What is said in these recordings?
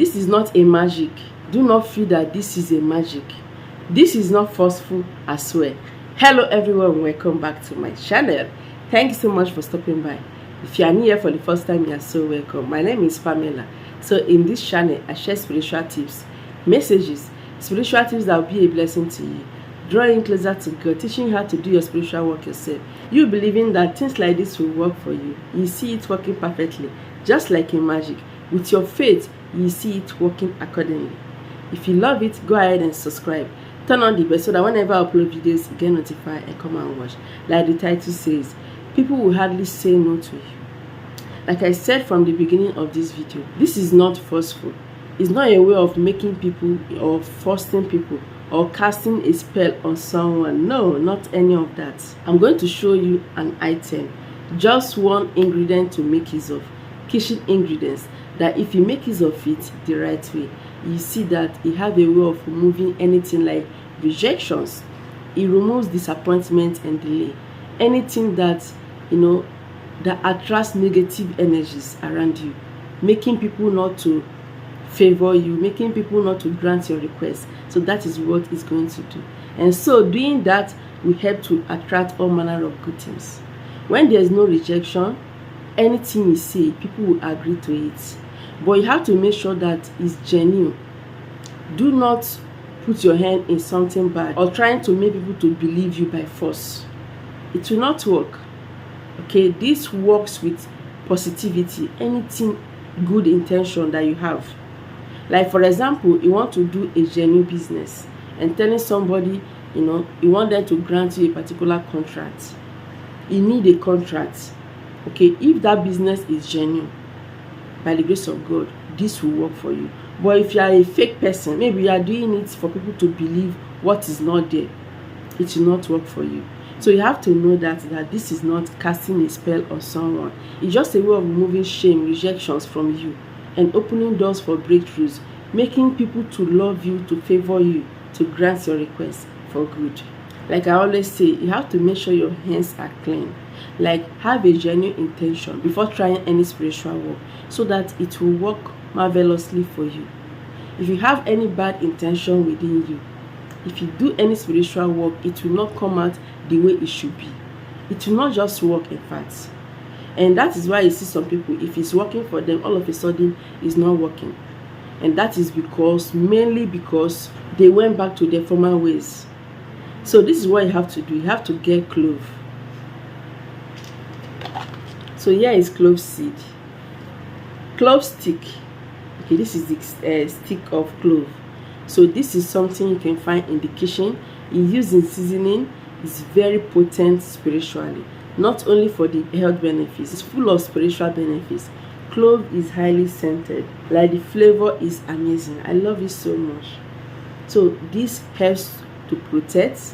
This is not a magic. Do not feel that this is a magic. This is not forceful as well. Hello everyone, welcome back to my channel. Thank you so much for stopping by. If you are new here for the first time, you are so welcome. My name is Pamela. So in this channel, I share spiritual tips, messages, spiritual tips that will be a blessing to you, drawing closer to God, teaching you how to do your spiritual work yourself. You believing that things like this will work for you. You see it working perfectly, just like in magic. With your faith, you see it working accordingly. If you love it, go ahead and subscribe. Turn on the bell so that whenever I upload videos, you get notified and come and watch. Like the title says, people will hardly say no to you. Like I said from the beginning of this video, this is not forceful. It's not a way of making people or forcing people or casting a spell on someone. No, not any of that. I'm going to show you an item, just one ingredient to make use of, kitchen ingredients, that if you make use of it the right way, you see that it have a way of removing anything like rejections. It removes disappointment and delay, anything that that attracts negative energies around you, making people not to favor you, making people not to grant your request. So that is what it's going to do. And so doing that will help to attract all manner of good things. When there is no rejection, anything you say, people will agree to it. But you have to make sure that it's genuine. Do not put your hand in something bad or trying to make people to believe you by force. It will not work. Okay, this works with positivity, anything good intention that you have. Like for example, you want to do a genuine business and telling somebody, you want them to grant you a particular contract. You need a contract. Okay, if that business is genuine, by the grace of God, this will work for you. But if you are a fake person, maybe you are doing it for people to believe what is not there, it will not work for you. So you have to know that this is not casting a spell on someone. It's just a way of removing shame, rejections from you, and opening doors for breakthroughs, making people to love you, to favor you, to grant your request for good. Like I always say, you have to make sure your hands are clean. Like have a genuine intention before trying any spiritual work, so that it will work marvelously for you. If you have any bad intention within you, if you do any spiritual work, it will not come out the way it should be. It will not just work, in fact. And that is why you see some people, if it's working for them, all of a sudden it's not working. And that is mainly because they went back to their former ways. So this is what you have to do. You have to get clove. So here is clove seed, clove stick. Okay, this is the stick of clove. So this is something you can find in the kitchen. It's used in seasoning. It's very potent spiritually, not only for the health benefits. It's full of spiritual benefits. Clove is highly scented. Like the flavor is amazing. I love it so much. So this helps to protect.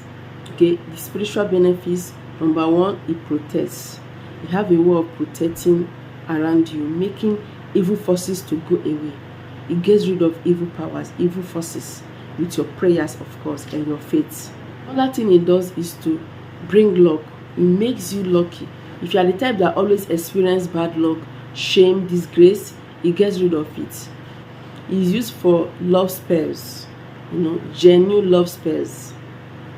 Okay, the spiritual benefits. Number one, it protects. You have a way of protecting around you, making evil forces to go away. It gets rid of evil powers, evil forces, with your prayers, of course, and your faith. Another thing it does is to bring luck. It makes you lucky. If you are the type that always experience bad luck, shame, disgrace, it gets rid of it. It's used for love spells, genuine love spells,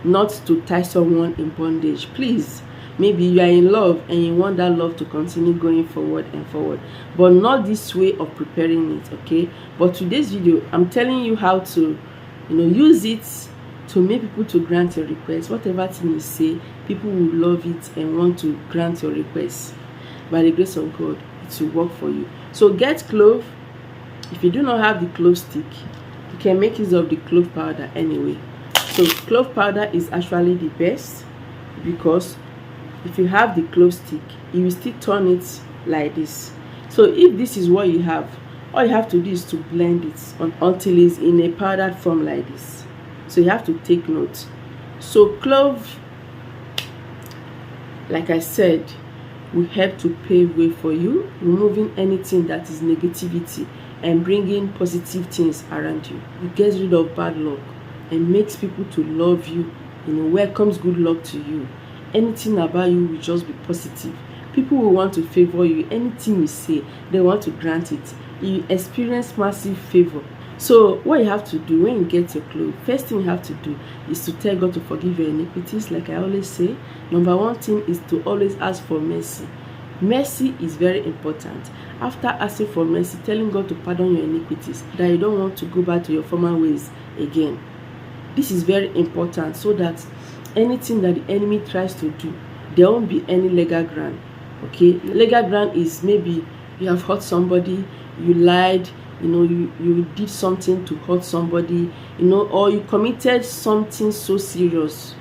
not to tie someone in bondage. Please. Maybe you are in love and you want that love to continue going forward and forward, but not this way of preparing it, okay? But today's video, I'm telling you how to, use it to make people to grant your request. Whatever thing you say, people will love it and want to grant your request. By the grace of God, it will work for you. So get clove. If you do not have the clove stick, you can make use of the clove powder anyway. So clove powder is actually the best, because if you have the clove stick, you will still turn it like this. So if this is what you have, all you have to do is to blend it until it's in a powdered form like this. So you have to take note. So clove, like I said, will help to pave way for you, removing anything that is negativity and bringing positive things around you. It gets rid of bad luck and makes people to love you, welcomes good luck to you. Anything about you will just be positive. People will want to favor you. Anything you say, they want to grant it. you experience massive favor. So what you have to do when you get your clove, first thing you have to do is to tell God to forgive your iniquities. Like I always say, number one thing is to always ask for mercy. Mercy is very important. After asking for mercy, telling God to pardon your iniquities, that you don't want to go back to your former ways again. This is very important, so that anything that the enemy tries to do, there won't be any legal ground. Okay, legal ground is maybe you have hurt somebody, you lied, you did something to hurt somebody, or you committed something so serious,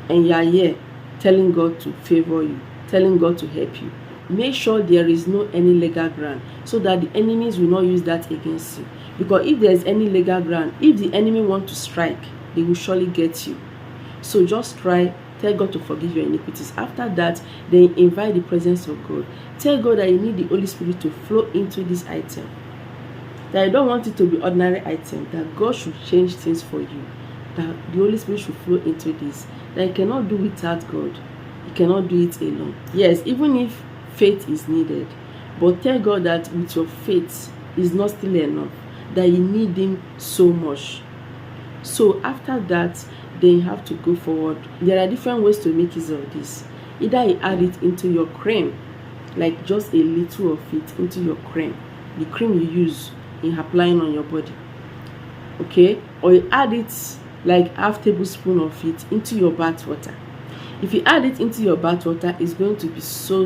and you are here telling God to favor you, telling God to help you. Make sure there is no any legal ground, so that the enemies will not use that against you. Because if there is any legal ground, if the enemy want to strike, they will surely get you. So just try, tell God to forgive your iniquities. After that, then invite the presence of God. Tell God that you need the Holy Spirit to flow into this item, that you don't want it to be ordinary item, that God should change things for you, that the Holy Spirit should flow into this, that you cannot do without God. You cannot do it alone. Yes, even if faith is needed, but tell God that with your faith is not still enough, that you need him so much. So after that, then you have to go forward. There are different ways to make use of this. Either you add it into your cream, like just a little of it into your cream, the cream you use in applying on your body, okay, or you add it like half tablespoon of it into your bath water. If you add it into your bath water, it's going to be so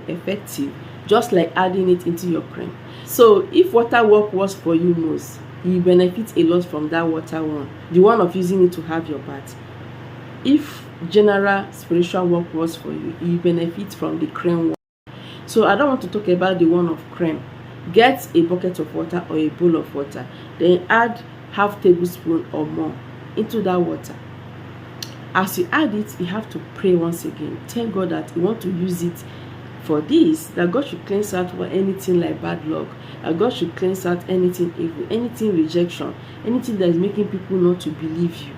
effective, just like adding it into your cream. So if water work was for you most, you benefit a lot from that water one, the one of using it to have your bath. If general spiritual work was for you, you benefit from the cream one. So I don't want to talk about the one of cream. Get a bucket of water or a bowl of water, then add half tablespoon or more into that water. As you add it, you have to pray once again. Tell God that you want to use it for this, that God should cleanse out anything like bad luck, that God should cleanse out anything evil, anything rejection, anything that is making people not to believe you.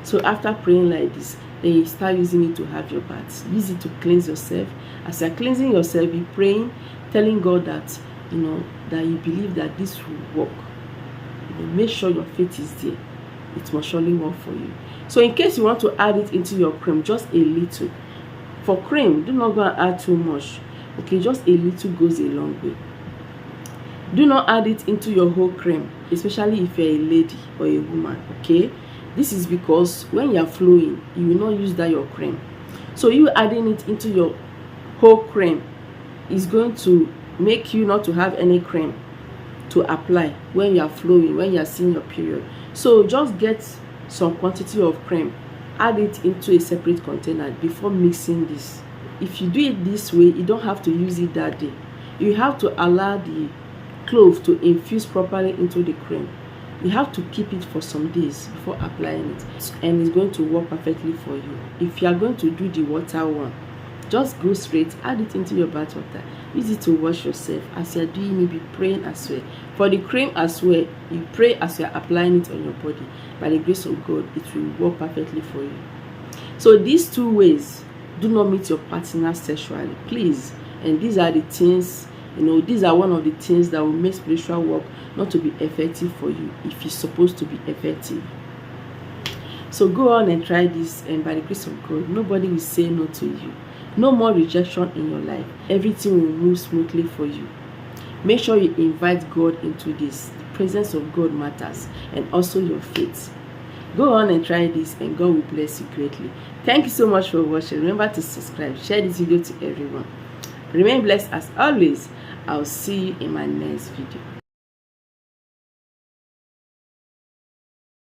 So after praying like this, then you start using it to have your bath. Use it to cleanse yourself. As you're cleansing yourself, be praying, telling God that that you believe that this will work. Make sure your faith is there. It must surely work for you. So in case you want to add it into your cream, just a little. For cream, do not go and add too much. Okay, just a little goes a long way. Do not add it into your whole cream, especially if you're a lady or a woman. Okay, this is because when you're flowing, you will not use that your cream. So you adding it into your whole cream is going to make you not to have any cream to apply when you are flowing, when you are seeing your period. So just get some quantity of cream, add it into a separate container before mixing this. If you do it this way, you don't have to use it that day. You have to allow the clove to infuse properly into the cream. You have to keep it for some days before applying it, and it's going to work perfectly for you. If you are going to do the water one, just go straight, add it into your bath water, use it to wash yourself. As you're doing it, be praying as well. For the cream as well, you pray as you're applying it on your body. By the grace of God, it will work perfectly for you. So these two ways, do not meet your partner sexually, please. And these are the things, these are one of the things that will make spiritual work not to be effective for you if it's supposed to be effective. So go on and try this, and by the grace of God, nobody will say no to you. No more rejection in your life. Everything will move smoothly for you. Make sure you invite God into this. The presence of God matters, and also your faith. Go on and try this, and God will bless you greatly. Thank you so much for watching. Remember to subscribe, share this video to everyone. Remain blessed as always. I'll see you in my next video.